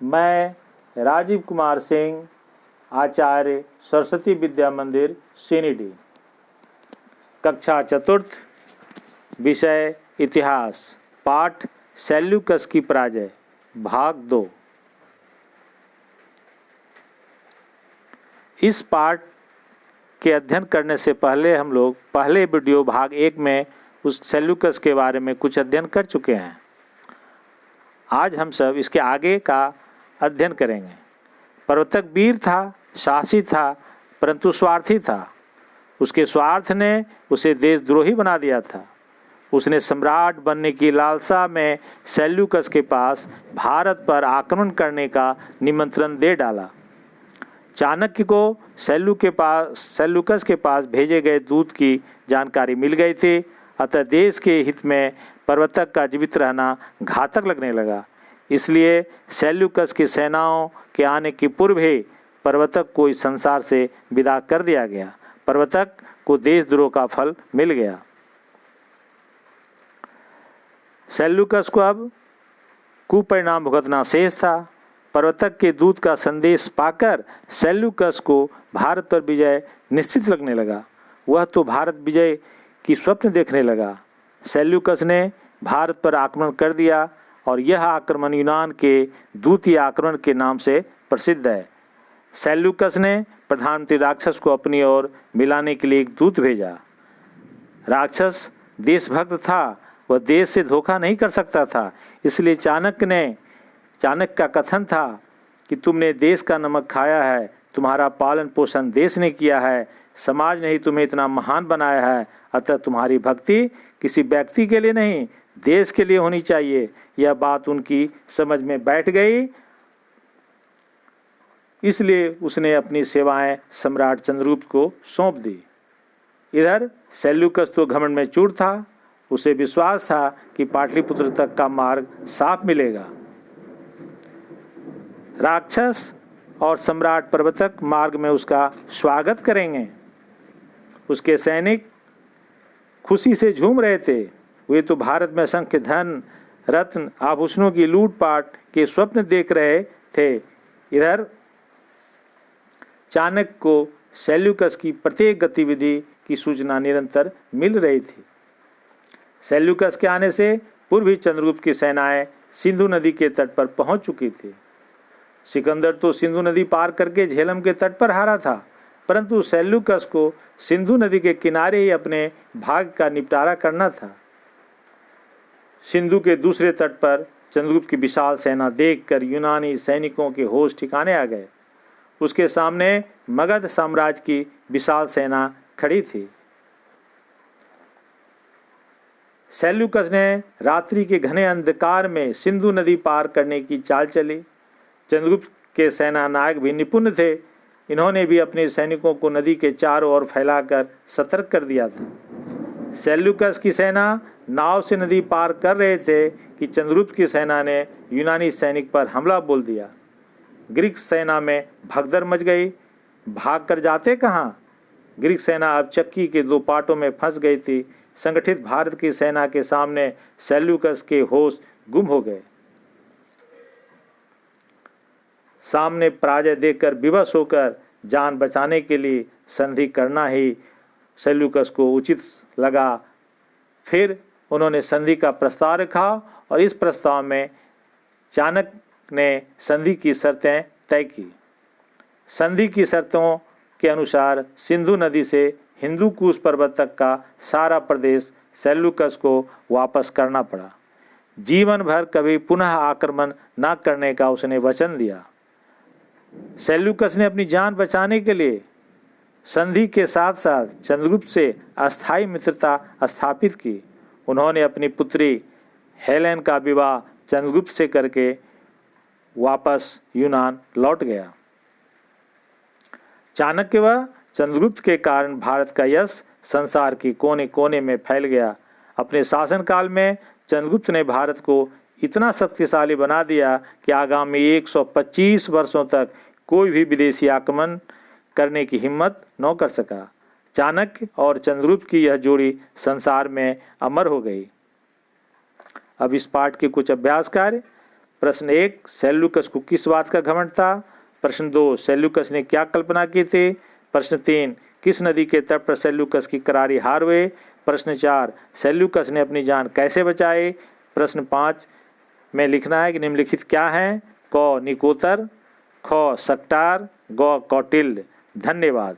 मैं राजीव कुमार सिंह, आचार्य सरस्वती विद्या मंदिर सीनीडी, कक्षा चतुर्थ, विषय इतिहास, पाठ सेल्यूकस की पराजय, भाग 2। इस पाठ के अध्ययन करने से पहले हम लोग पहले वीडियो भाग 1 में उस सेल्यूकस के बारे में कुछ अध्ययन कर चुके हैं। आज हम सब इसके आगे का अध्ययन करेंगे। प्रवर्तक वीर था, साहसी था, परंतु स्वार्थी था। उसके स्वार्थ ने उसे देशद्रोही बना दिया था। उसने सम्राट बनने की लालसा में सेल्यूकस के पास भारत पर आक्रमण करने का निमंत्रण दे डाला। चाणक्य को सेल्यूकस के पास भेजे गए दूत की जानकारी मिल गई थी, अतः देश के हित में प्रवर्तक का जीवित रहना घातक लगने लगा। इसलिए सेल्यूकस की सेनाओं के आने के पूर्व ही प्रवर्तक को इस संसार से विदा कर दिया गया। प्रवर्तक को देशद्रोह का फल मिल गया। सेल्यूकस को अब कुपरिणाम भुगतना शेष था। प्रवर्तक के दूत का संदेश पाकर सेल्यूकस को भारत पर विजय निश्चित लगने लगा। वह तो भारत विजय की स्वप्न देखने लगा। सेल्यूकस ने भारत पर आक्रमण कर दिया और यह आक्रमण यूनान के द्वितीय आक्रमण के नाम से प्रसिद्ध है। सेल्यूकस ने प्रधानमंत्री राक्षस को अपनी ओर मिलाने के लिए एक दूत भेजा। राक्षस देशभक्त था, वह देश से धोखा नहीं कर सकता था। इसलिए चाणक्य का कथन था कि तुमने देश का नमक खाया है, तुम्हारा पालन पोषण देश ने किया है, समाज ने ही तुम्हें इतना महान बनाया है, अतः तुम्हारी भक्ति किसी व्यक्ति के लिए नहीं देश के लिए होनी चाहिए। यह बात उनकी समझ में बैठ गई, इसलिए उसने अपनी सेवाएं सम्राट चंद्रगुप्त को सौंप दी। इधर सेल्यूकस तो घमंड में चूर था। उसे विश्वास था कि पाटलिपुत्र तक का मार्ग साफ मिलेगा। राक्षस और सम्राट प्रवर्तक मार्ग में उसका स्वागत करेंगे। उसके सैनिक खुशी से झूम रहे थे। वे तो भारत में असंख्य धन, रत्न, आभूषणों की लूटपाट के स्वप्न देख रहे थे। इधर चाणक्य को सेल्यूकस की प्रत्येक गतिविधि की सूचना निरंतर मिल रही थी। सेल्यूकस के आने से पूर्व ही चंद्रगुप्त की सेनाएं सिंधु नदी के तट पर पहुंच चुकी थी। सिकंदर तो सिंधु नदी पार करके झेलम के तट पर हारा था, परंतु सेल्यूकस को सिंधु नदी के किनारे ही अपने भाग का निपटारा करना था। सिंधु के दूसरे तट पर चंद्रगुप्त की विशाल सेना देखकर यूनानी सैनिकों के होश ठिकाने आ गए। उसके सामने मगध साम्राज्य की विशाल सेना खड़ी थी। सेल्यूकस ने रात्रि के घने अंधकार में सिंधु नदी पार करने की चाल चली। चंद्रगुप्त के सेना नायक भी निपुण थे। इन्होंने भी अपने सैनिकों को नदी के चारों ओर फैलाकर सतर्क कर दिया था। सेल्यूकस की सेना नाव से नदी पार कर रहे थे कि चंद्रगुप्त की सेना ने यूनानी सैनिक पर हमला बोल दिया। ग्रीक सेना में भगदड़ मच गई। भाग कर जाते कहाँ? ग्रीक सेना अब चक्की के 2 पाटों में फंस गई थी। संगठित भारत की सेना के सामने सेल्यूकस के होश गुम हो गए। सामने पराजय देखकर विवश होकर जान बचाने के लिए संधि करना ही सेल्यूकस को उचित लगा। फिर उन्होंने संधि का प्रस्ताव रखा और इस प्रस्ताव में चाणक्य ने संधि की शर्तें तय की। संधि की शर्तों के अनुसार सिंधु नदी से हिंदू कुश पर्वत तक का सारा प्रदेश सेल्यूकस को वापस करना पड़ा। जीवन भर कभी पुनः आक्रमण न करने का उसने वचन दिया। सेल्यूकस ने अपनी जान बचाने के लिए संधि के साथ साथ चंद्रगुप्त से अस्थायी मित्रता स्थापित की। उन्होंने अपनी पुत्री हेलेन का विवाह चंद्रगुप्त से करके वापस यूनान लौट गया। चाणक्य व चंद्रगुप्त के कारण भारत का यश संसार के कोने कोने में फैल गया। अपने शासनकाल में चंद्रगुप्त ने भारत को इतना शक्तिशाली बना दिया कि आगामी 125 वर्षों तक कोई भी विदेशी आक्रमण करने की हिम्मत न कर सका। चाणक्य और चंद्रगुप्त की यह जोड़ी संसार में अमर हो गई। अब इस पाठ के कुछ अभ्यास कार्य। प्रश्न 1, सेल्यूकस को किस बात का घमंड था? प्रश्न 2, सेल्यूकस ने क्या कल्पना की थी? प्रश्न 3, किस नदी के तट पर सेल्यूकस की करारी हार हुए? प्रश्न 4, सेल्यूकस ने अपनी जान कैसे बचाई? प्रश्न 5 में लिखना है कि निम्नलिखित क्या है? क निकोतर, ख सक्टार, ग कौटिल्य। धन्यवाद।